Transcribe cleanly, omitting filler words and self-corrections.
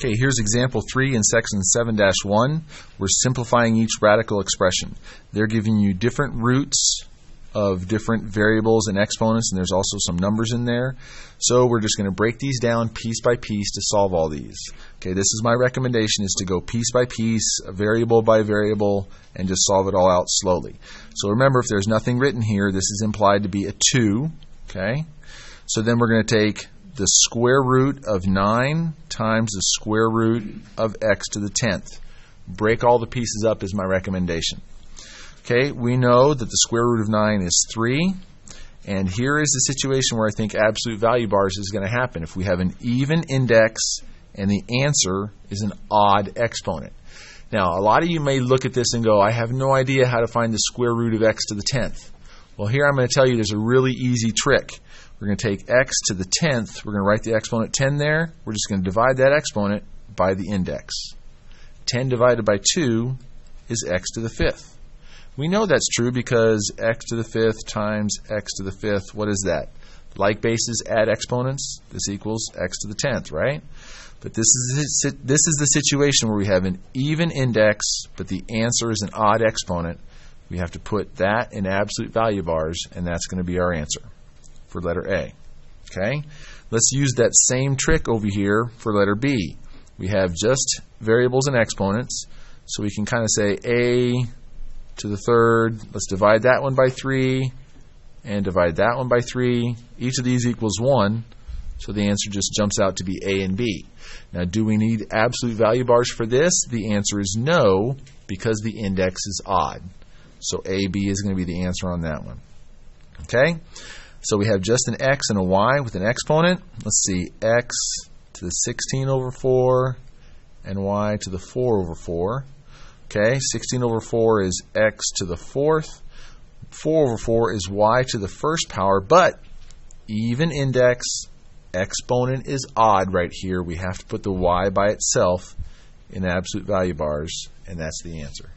Okay, here's example 3 in section 7-1. We're simplifying each radical expression. They're giving you different roots of different variables and exponents, and there's also some numbers in there. So we're just going to break these down piece by piece to solve all these. Okay, this is my recommendation, is to go piece by piece, variable by variable, and just solve it all out slowly. So remember, if there's nothing written here, this is implied to be a 2. Okay, so then we're going to take the square root of 9 times the square root of x to the 10th. Break all the pieces up is my recommendation. Okay, we know that the square root of 9 is 3, and here is the situation where I think absolute value bars is going to happen if we have an even index and the answer is an odd exponent. Now, a lot of you may look at this and go, I have no idea how to find the square root of x to the 10th. Well, here I'm going to tell you there's a really easy trick. We're going to take x to the 10th, we're going to write the exponent 10 there, we're just going to divide that exponent by the index. 10 divided by 2 is x to the 5th. We know that's true because x to the 5th times x to the 5th, what is that? Like bases add exponents, this equals x to the 10th, right? But this is the situation where we have an even index, but the answer is an odd exponent. We have to put that in absolute value bars, and that's going to be our answer for letter A. Okay? Let's use that same trick over here for letter B. We have just variables and exponents, so we can kind of say a to the 3rd. Let's divide that one by 3 and divide that one by 3. Each of these equals 1, so the answer just jumps out to be A and B. Now, do we need absolute value bars for this? The answer is no, because the index is odd. So AB is going to be the answer on that one. Okay? So we have just an x and a y with an exponent. Let's see, x to the 16 over 4 and y to the 4 over 4. Okay, 16 over 4 is x to the 4th. 4 over 4 is y to the 1st power, but even index, exponent is odd right here. We have to put the y by itself in absolute value bars, and that's the answer.